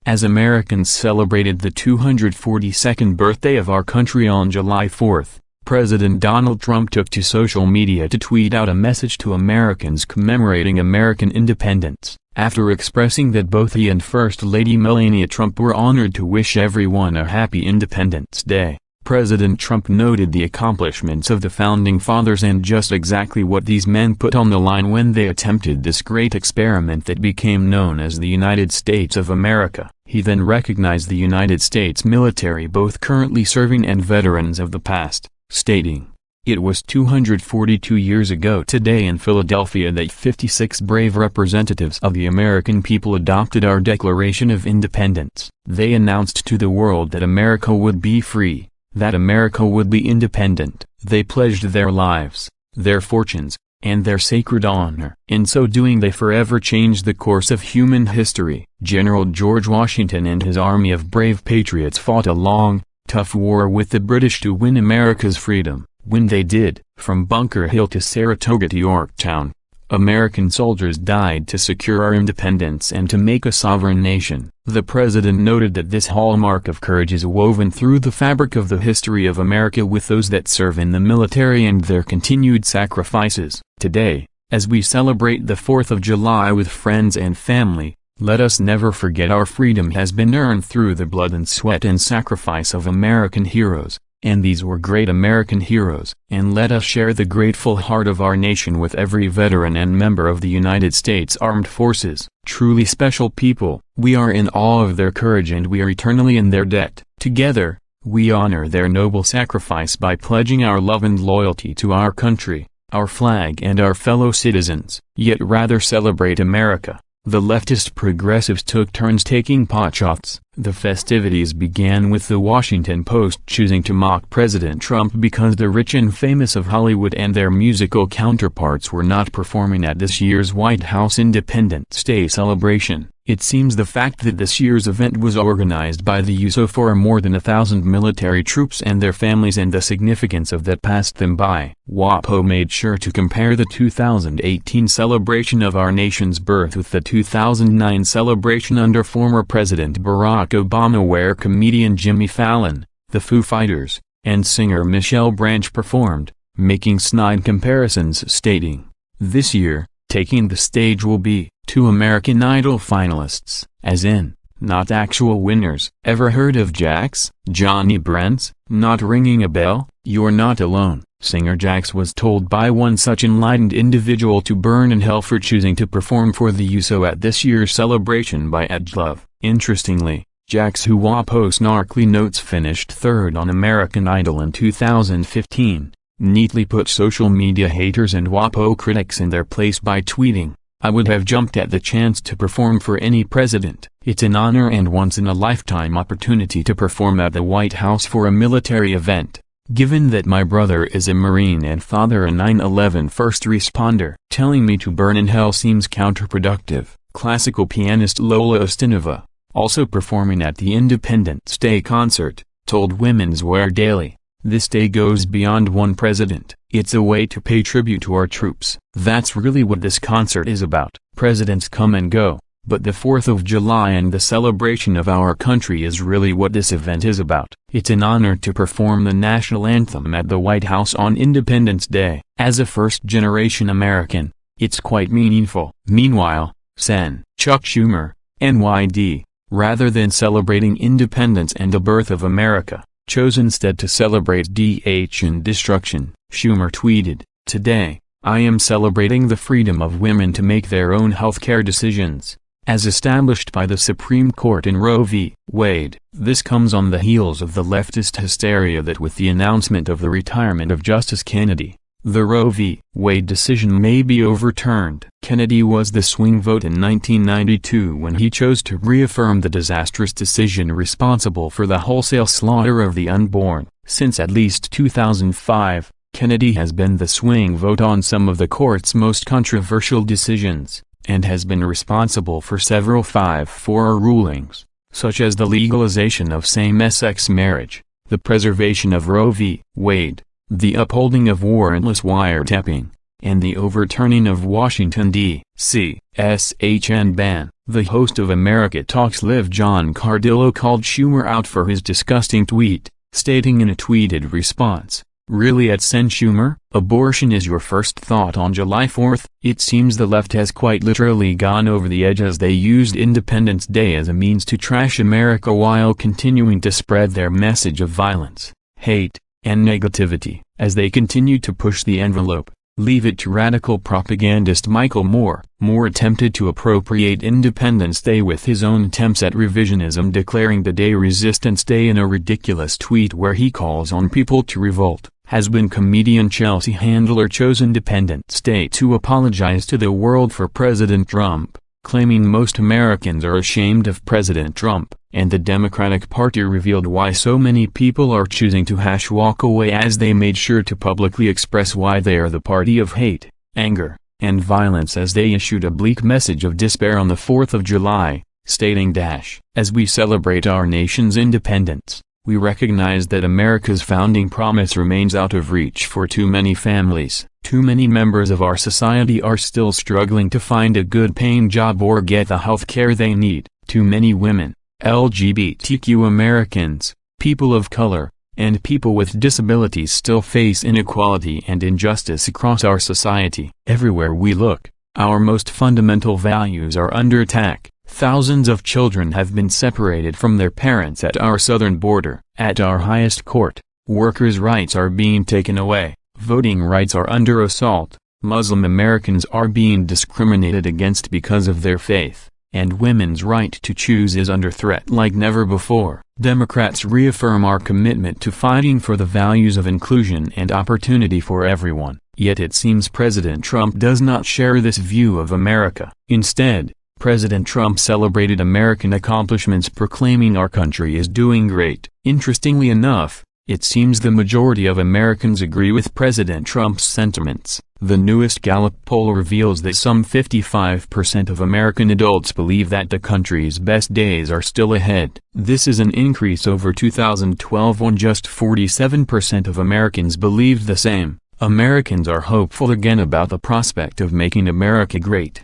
As Americans celebrated the 242nd birthday of our country on July 4th, President Donald Trump took to social media to tweet out a message to Americans commemorating American independence. After expressing that both he and First Lady Melania Trump were honored to wish everyone a happy Independence Day, President Trump noted the accomplishments of the Founding Fathers and just exactly what these men put on the line when they attempted this great experiment that became known as the United States of America. He then recognized the United States military, both currently serving and veterans of the past, stating, "It was 242 years ago today in Philadelphia that 56 brave representatives of the American people adopted our Declaration of Independence. They announced to the world that America would be free, that America would be independent. They pledged their lives, their fortunes, and their sacred honor. In so doing they forever changed the course of human history." General George Washington and his army of brave patriots fought a long, tough war with the British to win America's freedom. When they did, from Bunker Hill to Saratoga to Yorktown, American soldiers died to secure our independence and to make a sovereign nation. The president noted that this hallmark of courage is woven through the fabric of the history of America with those that serve in the military and their continued sacrifices. Today, as we celebrate the 4th of July with friends and family, let us never forget our freedom has been earned through the blood and sweat and sacrifice of American heroes. And these were great American heroes. And let us share the grateful heart of our nation with every veteran and member of the United States Armed Forces. Truly special people, we are in awe of their courage and we are eternally in their debt. Together, we honor their noble sacrifice by pledging our love and loyalty to our country, our flag and our fellow citizens. Yet rather celebrate America. The leftist progressives took turns taking potshots. The festivities began with the Washington Post choosing to mock President Trump because the rich and famous of Hollywood and their musical counterparts were not performing at this year's White House Independence Day celebration. It seems the fact that this year's event was organized by the USO for more than 1,000 military troops and their families and the significance of that passed them by. WAPO made sure to compare the 2018 celebration of our nation's birth with the 2009 celebration under former President Barack Obama, where comedian Jimmy Fallon, the Foo Fighters, and singer Michelle Branch performed, making snide comparisons, stating, "This year, taking the stage will be 2 American Idol finalists, as in, not actual winners." Ever heard of Jax, Johnny Brents? Not ringing a bell? You're not alone. Singer Jax was told by one such enlightened individual to burn in hell for choosing to perform for the USO at this year's celebration by Edgelove. Interestingly, Jax, who WAPO snarkily notes finished 3rd on American Idol in 2015, neatly put social media haters and WAPO critics in their place by tweeting, "I would have jumped at the chance to perform for any president. It's an honor and once-in-a-lifetime opportunity to perform at the White House for a military event. Given that my brother is a Marine and father a 9/11 first responder, telling me to burn in hell seems counterproductive." Classical pianist Lola Ustinova, also performing at the Independence Day concert, told Women's Wear Daily, "This day goes beyond one president. It's a way to pay tribute to our troops. That's really what this concert is about. Presidents come and go, but the 4th of July and the celebration of our country is really what this event is about. It's an honor to perform the national anthem at the White House on Independence Day. As a first-generation American, it's quite meaningful." Meanwhile, Sen. Chuck Schumer, NYD, rather than celebrating independence and the birth of America, chose instead to celebrate DH and destruction. Schumer tweeted, "Today, I am celebrating the freedom of women to make their own healthcare decisions, as established by the Supreme Court in Roe v. Wade." This comes on the heels of the leftist hysteria that with the announcement of the retirement of Justice Kennedy, the Roe v. Wade decision may be overturned. Kennedy was the swing vote in 1992 when he chose to reaffirm the disastrous decision responsible for the wholesale slaughter of the unborn. Since at least 2005, Kennedy has been the swing vote on some of the court's most controversial decisions, and has been responsible for several 5-4 rulings, such as the legalization of same-sex marriage, the preservation of Roe v. Wade, the upholding of warrantless wiretapping, and the overturning of Washington, D.C. SHN ban. The host of America Talks Live, John Cardillo, called Schumer out for his disgusting tweet, stating in a tweeted response, "Really, at Sen Schumer? Abortion is your first thought on July 4th? It seems the left has quite literally gone over the edge as they used Independence Day as a means to trash America while continuing to spread their message of violence, hate, and negativity. As they continue to push the envelope, leave it to radical propagandist Michael Moore." Moore attempted to appropriate Independence Day with his own attempts at revisionism, declaring the day Resistance Day in a ridiculous tweet where he calls on people to revolt. Has been comedian Chelsea Handler chose Independence Day to apologize to the world for President Trump, claiming most Americans are ashamed of President Trump, and the Democratic Party revealed why so many people are choosing to walk away, as they made sure to publicly express why they are the party of hate, anger, and violence, as they issued a bleak message of despair on the 4th of July, stating, "As we celebrate our nation's independence, we recognize that America's founding promise remains out of reach for too many families. Too many members of our society are still struggling to find a good-paying job or get the health care they need. Too many women, LGBTQ Americans, people of color, and people with disabilities still face inequality and injustice across our society. Everywhere we look, our most fundamental values are under attack. Thousands of children have been separated from their parents at our southern border. At our highest court, workers' rights are being taken away. Voting rights are under assault. Muslim Americans are being discriminated against because of their faith, and women's right to choose is under threat like never before." Democrats reaffirm our commitment to fighting for the values of inclusion and opportunity for everyone. Yet it seems President Trump does not share this view of America. Instead, President Trump celebrated American accomplishments, proclaiming our country is doing great. Interestingly enough, it seems the majority of Americans agree with President Trump's sentiments. The newest Gallup poll reveals that some 55% of American adults believe that the country's best days are still ahead. This is an increase over 2012, when just 47% of Americans believed the same. Americans are hopeful again about the prospect of making America great.